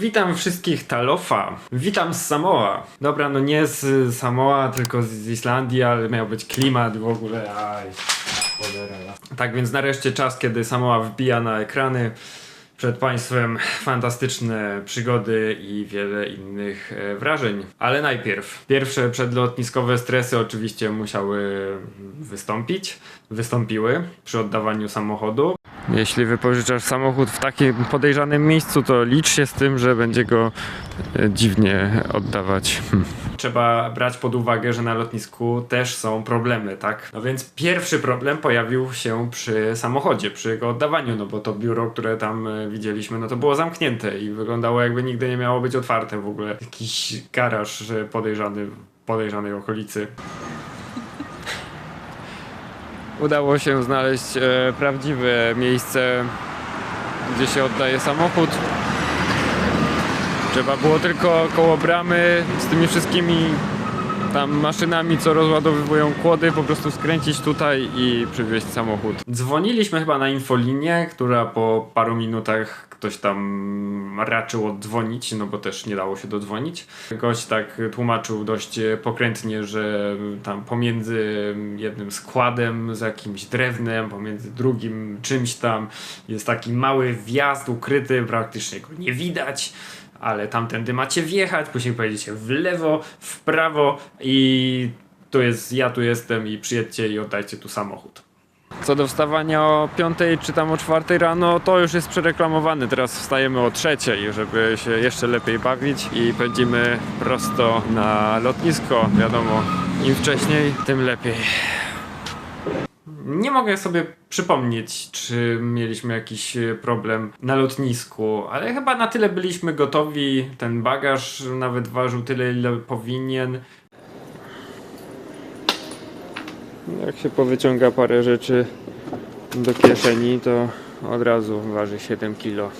Witam wszystkich Talofa. Witam z Samoa. Dobra, no nie z Samoa, tylko z Islandii, ale miał być klimat w ogóle. Aj, cholera. Tak więc nareszcie czas, kiedy Samoa wbija na ekrany. Przed Państwem fantastyczne przygody i wiele innych wrażeń. Ale najpierw, pierwsze przedlotniskowe stresy oczywiście musiały wystąpiły przy oddawaniu samochodu. Jeśli wypożyczasz samochód w takim podejrzanym miejscu, to licz się z tym, że będzie go dziwnie oddawać. Trzeba brać pod uwagę, że na lotnisku też są problemy, tak? No więc pierwszy problem pojawił się przy samochodzie, przy jego oddawaniu, no bo to biuro, które tam widzieliśmy, no to było zamknięte i wyglądało jakby nigdy nie miało być otwarte w ogóle. Jakiś garaż podejrzany w podejrzanej okolicy. Udało się znaleźć prawdziwe miejsce, gdzie się oddaje samochód. Trzeba było tylko koło bramy z tymi wszystkimi tam maszynami, co rozładowywują kłody, po prostu skręcić tutaj i przywieźć samochód. Dzwoniliśmy chyba na infolinię, która po paru minutach ktoś tam raczył oddzwonić, no bo też nie dało się dodzwonić. Gość tak tłumaczył dość pokrętnie, że tam pomiędzy jednym składem z jakimś drewnem, pomiędzy drugim czymś tam jest taki mały wjazd ukryty, praktycznie go nie widać. Ale tamtędy macie wjechać, później pojedziecie w lewo, w prawo i ja tu jestem i przyjedźcie i oddajcie tu samochód. Co do wstawania o 5 czy tam o 4 rano, to już jest przereklamowane. Teraz wstajemy o 3, żeby się jeszcze lepiej bawić i pędzimy prosto na lotnisko. Wiadomo, im wcześniej, tym lepiej. Nie mogę sobie przypomnieć, czy mieliśmy jakiś problem na lotnisku, ale chyba na tyle byliśmy gotowi. Ten bagaż nawet ważył tyle, ile powinien. Jak się powyciąga parę rzeczy do kieszeni, to od razu waży 7 kg.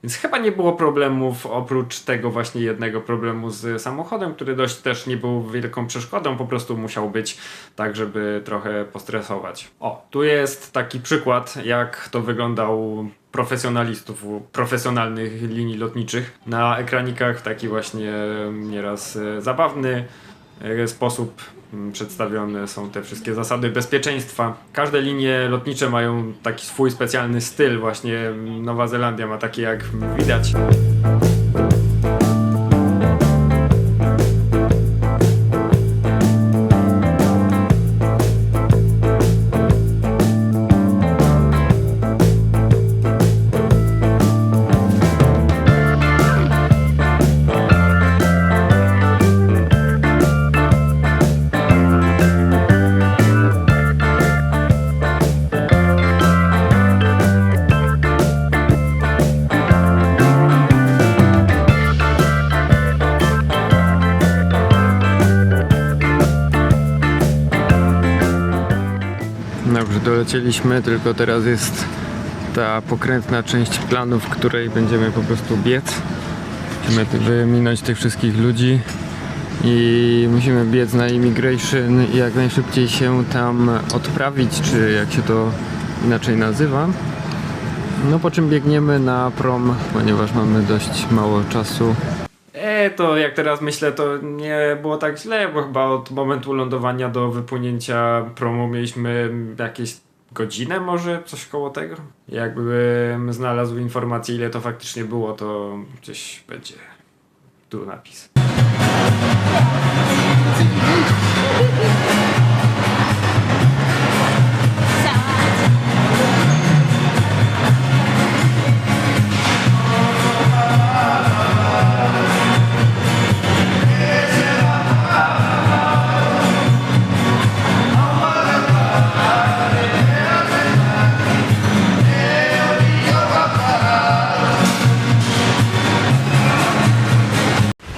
Więc chyba nie było problemów, oprócz tego właśnie jednego problemu z samochodem, który dość też nie był wielką przeszkodą, po prostu musiał być tak, żeby trochę postresować. O, tu jest taki przykład, jak to wyglądał profesjonalistów, profesjonalnych linii lotniczych. Na ekranikach taki właśnie nieraz zabawny sposób przedstawione są te wszystkie zasady bezpieczeństwa. Każde linie lotnicze mają taki swój specjalny styl, właśnie Nowa Zelandia ma taki, jak widać. Dobrze, dolecieliśmy, tylko teraz jest ta pokrętna część planu, w której będziemy po prostu biec. Musimy wyminąć tych wszystkich ludzi i musimy biec na immigration i jak najszybciej się tam odprawić, czy jak się to inaczej nazywa. No po czym biegniemy na prom, ponieważ mamy dość mało czasu. To jak teraz myślę, to nie było tak źle, bo chyba od momentu lądowania do wypłynięcia promu mieliśmy jakieś godzinę może, coś koło tego. Jakbym znalazł informację, ile to faktycznie było, to gdzieś będzie tu napis.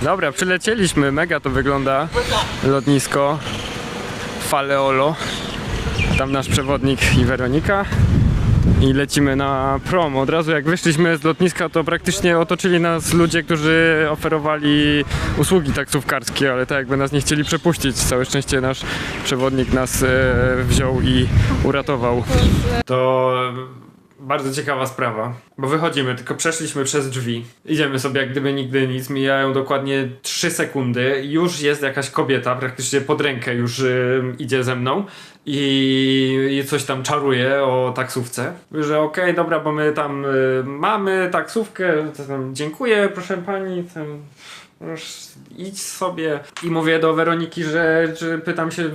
Dobra, przylecieliśmy, mega to wygląda lotnisko Faleolo. Tam nasz przewodnik i Weronika. I lecimy na prom. Od razu jak wyszliśmy z lotniska, to praktycznie otoczyli nas ludzie, którzy oferowali usługi taksówkarskie, ale tak jakby nas nie chcieli przepuścić. Całe szczęście nasz przewodnik nas wziął i uratował. To bardzo ciekawa sprawa. Bo wychodzimy, tylko przeszliśmy przez drzwi. Idziemy sobie jak gdyby nigdy nic, mijają dokładnie 3 sekundy. Już jest jakaś kobieta, praktycznie pod rękę już idzie ze mną i coś tam czaruje o taksówce. Mówię, że okej, dobra, bo my tam mamy taksówkę, to tam, dziękuję, proszę pani, tam, idź sobie. I mówię do Weroniki, że pytam się,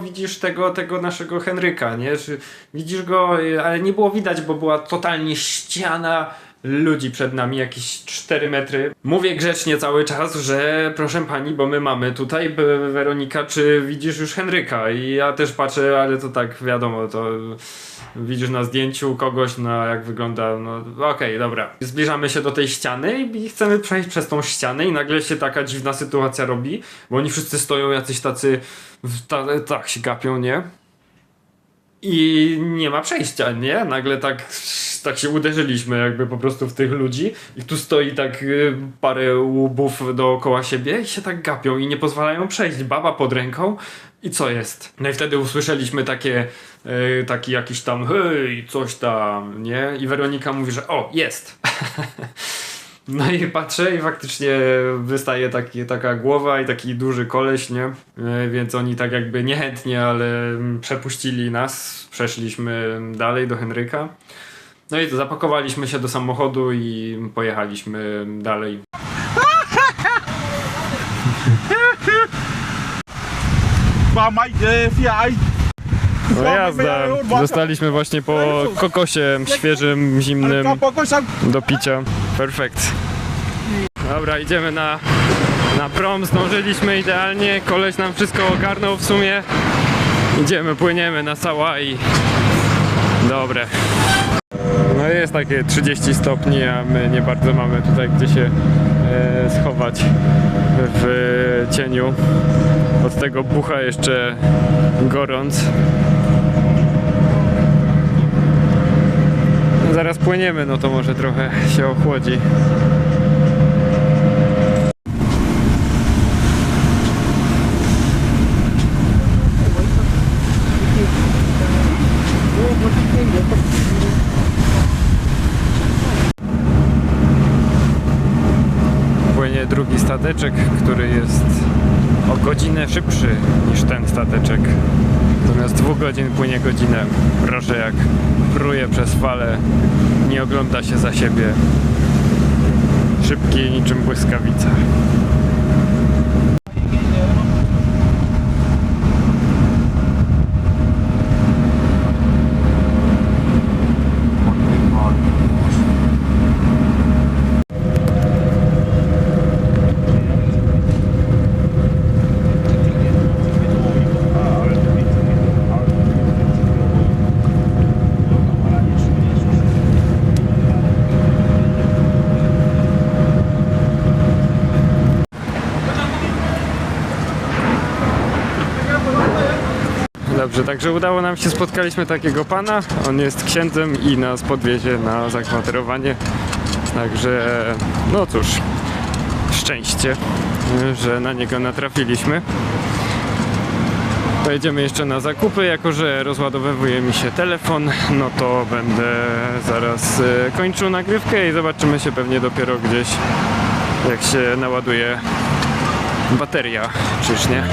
widzisz tego naszego Henryka, nie? Czy widzisz go, ale nie było widać, bo była totalnie ściana ludzi przed nami, jakieś 4 metry. Mówię grzecznie cały czas, że proszę pani, bo my mamy tutaj, Weronika, czy widzisz już Henryka? I ja też patrzę, ale to tak wiadomo, to widzisz na zdjęciu kogoś, no jak wygląda, no okej, dobra. Zbliżamy się do tej ściany i chcemy przejść przez tą ścianę i nagle się taka dziwna sytuacja robi, bo oni wszyscy stoją jacyś tacy, tak się gapią, nie? I nie ma przejścia, nie? Nagle tak się uderzyliśmy jakby po prostu w tych ludzi i tu stoi tak parę łbów dookoła siebie i się tak gapią i nie pozwalają przejść. Baba pod ręką i co jest? No i wtedy usłyszeliśmy taki jakiś tam hej, coś tam, nie? I Weronika mówi, że o, jest! No i patrzę i faktycznie wystaje taka głowa i taki duży koleś, nie? Więc oni tak jakby niechętnie, ale przepuścili nas. Przeszliśmy dalej do Henryka. No i to zapakowaliśmy się do samochodu i pojechaliśmy dalej. No jazda, dostaliśmy właśnie po kokosie świeżym, zimnym do picia. Perfekt. Dobra, idziemy na prom, zdążyliśmy idealnie, koleś nam wszystko ogarnął w sumie. Idziemy, płyniemy na Sałai. Dobre. No jest takie 30 stopni, a my nie bardzo mamy tutaj gdzie się schować w cieniu. Od tego bucha jeszcze gorąc. Zaraz płyniemy, no to może trochę się ochłodzi. Płynie drugi stateczek, który jest o godzinę szybszy niż ten stateczek. Zamiast 2 godzin płynie godzinę. Proszę, jak pruje przez falę, nie ogląda się za siebie. Szybki niczym błyskawica. Dobrze, także udało nam się, spotkaliśmy takiego pana, on jest księdzem i nas podwiezie na zakwaterowanie, także no cóż, szczęście, że na niego natrafiliśmy. Pojedziemy jeszcze na zakupy, jako że rozładowywuje mi się telefon, no to będę zaraz kończył nagrywkę i zobaczymy się pewnie dopiero gdzieś, jak się naładuje bateria, czyż nie?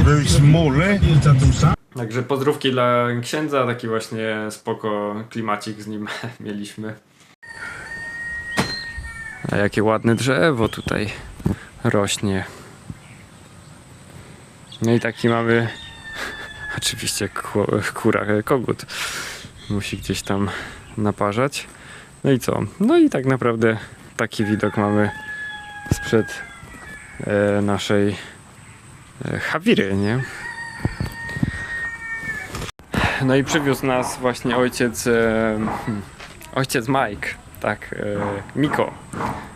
Very small, eh? Także pozdrówki dla księdza, taki właśnie spoko klimacik z nim mieliśmy. A jakie ładne drzewo tutaj rośnie. No i taki mamy oczywiście kogut. Musi gdzieś tam naparzać. No i co? No i tak naprawdę taki widok mamy sprzed naszej Hawiry, nie? No i przywiózł nas właśnie ojciec Mike. Tak, Miko.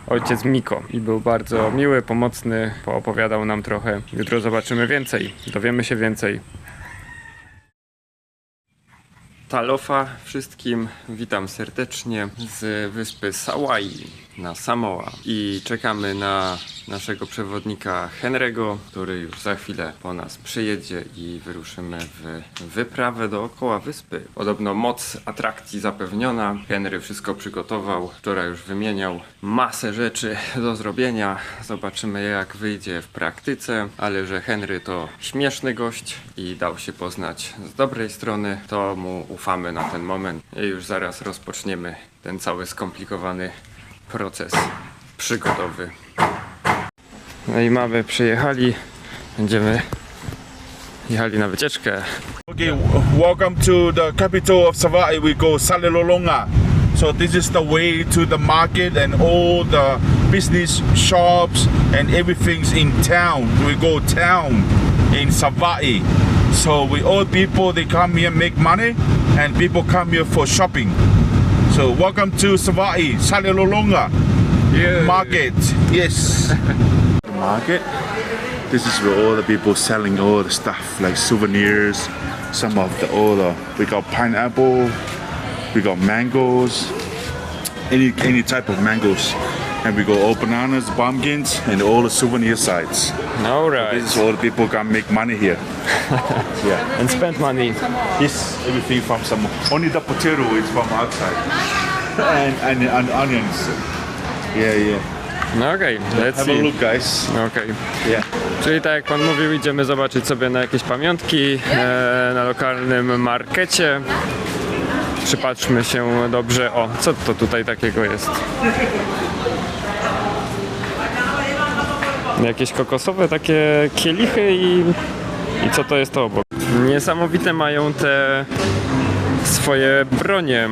Ojciec Miko. I był bardzo miły, pomocny, poopowiadał nam trochę. Jutro zobaczymy więcej, dowiemy się więcej. Talofa wszystkim, witam serdecznie z wyspy Sawai na Samoa i czekamy na naszego przewodnika Henry'ego, który już za chwilę po nas przyjedzie i wyruszymy w wyprawę dookoła wyspy. Podobno moc atrakcji zapewniona, Henry wszystko przygotował, wczoraj już wymieniał masę rzeczy do zrobienia, zobaczymy jak wyjdzie w praktyce, ale że Henry to śmieszny gość i dał się poznać z dobrej strony, to mu ufamy na ten moment i już zaraz rozpoczniemy ten cały skomplikowany proces przygodowy. No i mamy przyjechali, będziemy jechali na wycieczkę. Okay, welcome to the capital of Sawai. We go Salilolonga. So this is the way to the market and all the business shops and everything's in town. We go town in Sawai. So we all people they come here make money and people come here for shopping. So welcome to Sawai, Salilolonga market. Yes. Market. This is where all the people selling all the stuff like souvenirs. Some of we got pineapple, we got mangoes, any type of mangoes, and we got all bananas, pumpkins, and all the souvenir sites. Alright. This is all the people can make money here. Yeah, And spend money. this everything from some. Only the potato is from outside, and onions. Yeah. No okej, let's Have a see. look, guys. Okej. Yeah. Czyli tak jak pan mówił, idziemy zobaczyć sobie na jakieś pamiątki na lokalnym markecie. Przypatrzmy się dobrze. O, co to tutaj takiego jest? Jakieś kokosowe takie kielichy i co to jest to obok? Niesamowite mają te swoje bronie.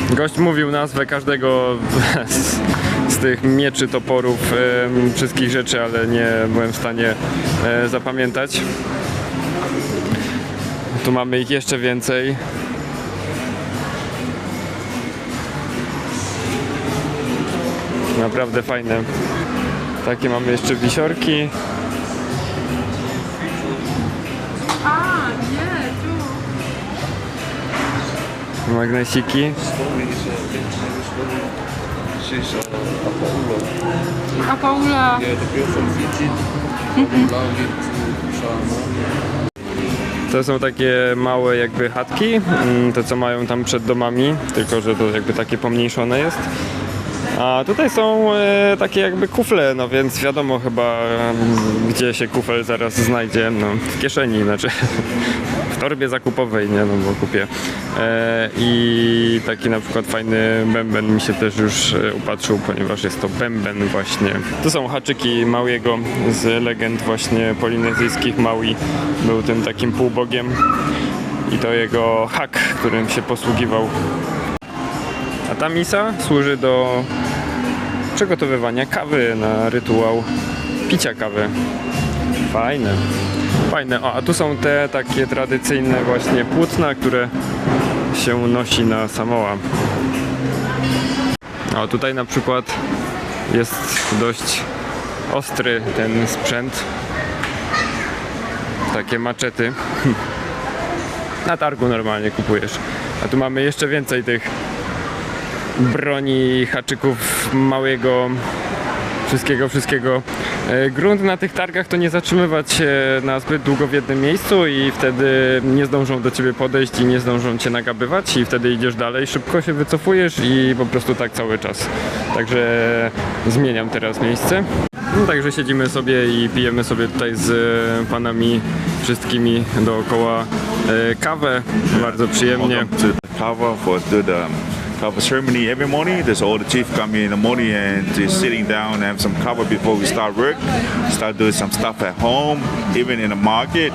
Gość mówił nazwę każdego z tych mieczy, toporów, wszystkich rzeczy, ale nie byłem w stanie zapamiętać. Tu mamy ich jeszcze więcej. Naprawdę fajne. Takie mamy jeszcze wisiorki. Ah, yeah, too. Magnesiki. A Paula. To są takie małe jakby chatki, te co mają tam przed domami, tylko że to jakby takie pomniejszone jest. A tutaj są takie jakby kufle, no więc wiadomo chyba gdzie się kufel zaraz znajdzie, no w kieszeni, znaczy w torbie zakupowej, nie, no bo kupię. I taki na przykład fajny bęben mi się też już upatrzył, ponieważ jest to bęben właśnie. To są haczyki Mauiego z legend właśnie polinezyjskich. Maui był tym takim półbogiem i to jego hak, którym się posługiwał. A ta misa służy do przygotowywania kawy na rytuał picia kawy. Fajne. Fajne. O, a tu są te takie tradycyjne właśnie płótna, które się nosi na Samoa. O, tutaj na przykład jest dość ostry ten sprzęt. Takie maczety. Na targu normalnie kupujesz. A tu mamy jeszcze więcej tych broni, haczyków Mauiego, wszystkiego. Grunt na tych targach to nie zatrzymywać się na zbyt długo w jednym miejscu i wtedy nie zdążą do ciebie podejść i nie zdążą cię nagabywać i wtedy idziesz dalej, szybko się wycofujesz i po prostu tak cały czas. Także zmieniam teraz miejsce. No, także siedzimy sobie i pijemy sobie tutaj z panami wszystkimi dookoła kawę, bardzo przyjemnie. Welcome to the kava for the kava ceremony every morning. There's all the chief come in the morning and just sitting down and have some kava before we start work. Start doing some stuff at home, even in the market.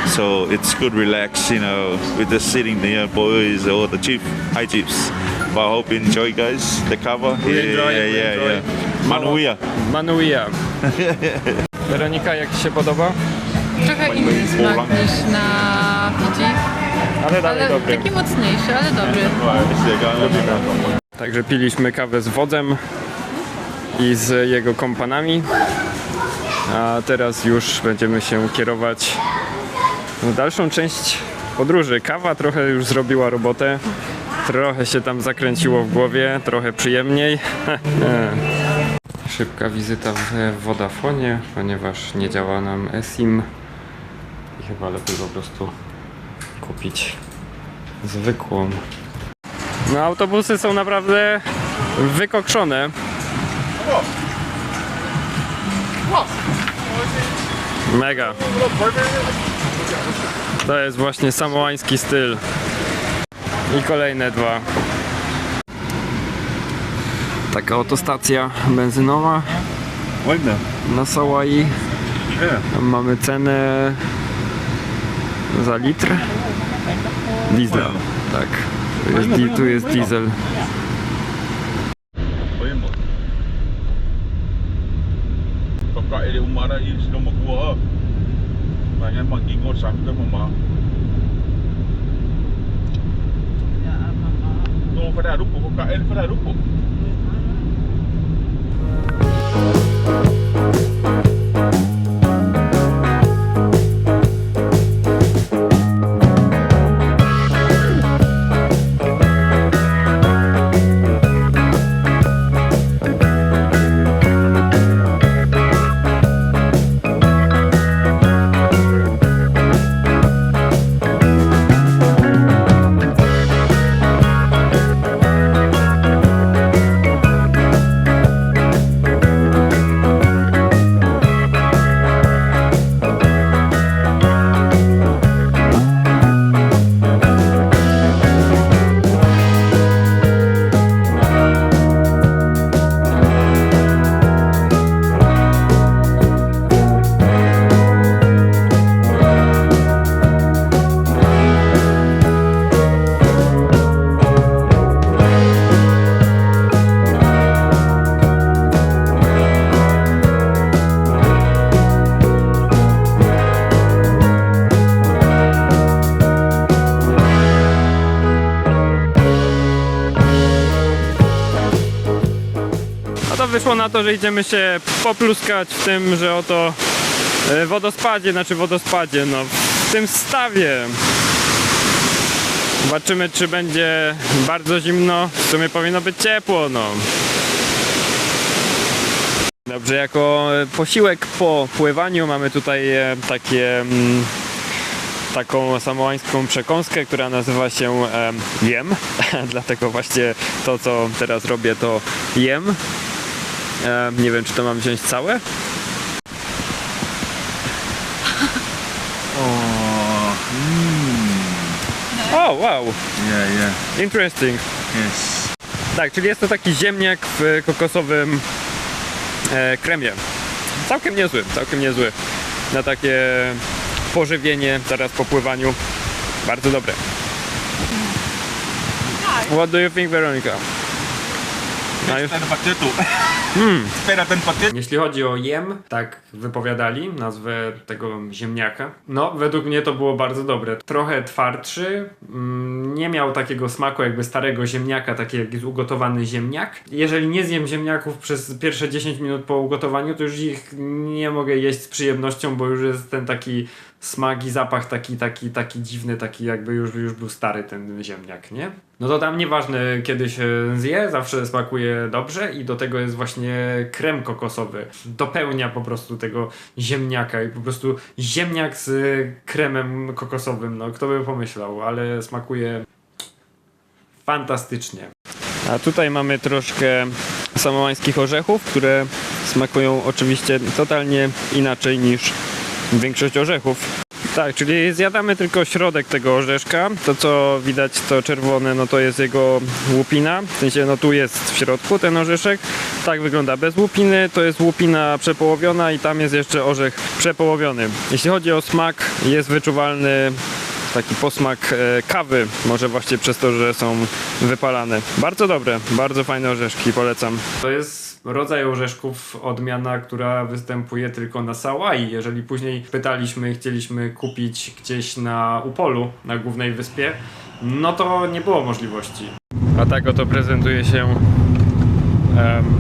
So it's good, relax, you know, with just sitting there, boys, all the high chiefs. But I hope you enjoy, guys, the kava. Yeah. Manuia. Manuia. Weronika, jak ci się podoba? Trochę inny smak niż na Fidżi, Ale dalej ale dobry. taki mocniejszy, ale dobry. Także piliśmy kawę z wodzem i z jego kompanami. A teraz już będziemy się kierować w dalszą część podróży. Kawa trochę już zrobiła robotę. Trochę się tam zakręciło w głowie, trochę przyjemniej. Szybka wizyta w Vodafonie, ponieważ nie działa nam eSIM i chyba lepiej po prostu kupić zwykłą. No autobusy są naprawdę wykokszone. Mega. To jest właśnie samoański styl. I kolejne dwa. Taka oto stacja benzynowa na Sawai. Tam mamy cenę za litr diesla. Tak, tu jest diesel. Kakak dia Umar ni sudah mak gua. Banyak mak ingot sampai mama. No, pada rupo kakak pada rupo. To wyszło na to, że idziemy się popluskać w tym, że oto wodospadzie, no w tym stawie. Zobaczymy, czy będzie bardzo zimno. W sumie powinno być ciepło, no. Dobrze, jako posiłek po pływaniu mamy tutaj taką samoańską przekąskę, która nazywa się jem. Dlatego właśnie to, co teraz robię, to jem. Nie wiem, czy to mam wziąć całe? O, wow! Yeah. Interesting. Yes. Tak, czyli jest to taki ziemniak w kokosowym kremie. Całkiem niezły. Na takie pożywienie zaraz po pływaniu. Bardzo dobre. What do you think, Veronica? Ten paketu. Spera ten pakiet. Jeśli chodzi o jem, tak wypowiadali nazwę tego ziemniaka. No, według mnie to było bardzo dobre. Trochę twardszy, nie miał takiego smaku jakby starego ziemniaka, taki jak jest ugotowany ziemniak. Jeżeli nie zjem ziemniaków przez pierwsze 10 minut po ugotowaniu, to już ich nie mogę jeść z przyjemnością, bo już jest ten taki smak i zapach taki dziwny, taki jakby już był stary ten ziemniak, nie? No to tam nieważne kiedy się zje, zawsze smakuje dobrze i do tego jest właśnie krem kokosowy. Dopełnia po prostu tego ziemniaka i po prostu ziemniak z kremem kokosowym, no kto by pomyślał, ale smakuje fantastycznie. A tutaj mamy troszkę samoańskich orzechów, które smakują oczywiście totalnie inaczej niż większość orzechów. Tak, czyli zjadamy tylko środek tego orzeszka. To co widać, to czerwone, no to jest jego łupina. W sensie, no tu jest w środku ten orzeszek. Tak wygląda bez łupiny. To jest łupina przepołowiona i tam jest jeszcze orzech przepołowiony. Jeśli chodzi o smak, jest wyczuwalny taki posmak kawy. Może właśnie przez to, że są wypalane. Bardzo dobre, bardzo fajne orzeszki, polecam. To jest rodzaj orzeszków, odmiana, która występuje tylko na Sawai. Jeżeli później pytaliśmy i chcieliśmy kupić gdzieś na Upolu, na głównej wyspie, no to nie było możliwości. A tak oto prezentuje się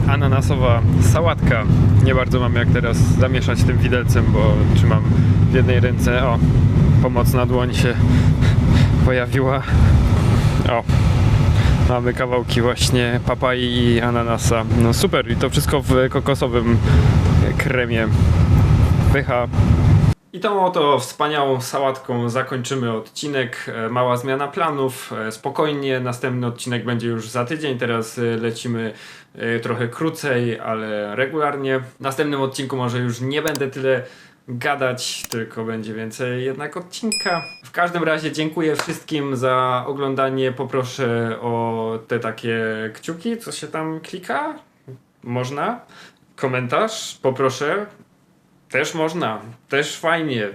ananasowa sałatka. Nie bardzo mam jak teraz zamieszać tym widelcem, bo trzymam w jednej ręce. O, pomocna dłoń się pojawiła. O, mamy kawałki właśnie papai i ananasa. No super, i to wszystko w kokosowym kremie. Pycha. I tą oto wspaniałą sałatką zakończymy odcinek. Mała zmiana planów. Spokojnie, następny odcinek będzie już za tydzień. Teraz lecimy trochę krócej, ale regularnie. W następnym odcinku może już nie będę tyle gadać, tylko będzie więcej jednak odcinka. W każdym razie dziękuję wszystkim za oglądanie. Poproszę o te takie kciuki, co się tam klika. Można. Komentarz, poproszę. Też można, też fajnie,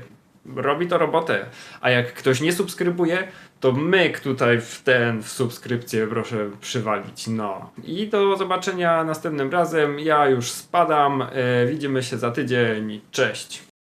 robi to robotę. A jak ktoś nie subskrybuje, to myk tutaj w subskrypcję proszę przywalić. No. I do zobaczenia następnym razem. Ja już spadam. Widzimy się za tydzień. Cześć.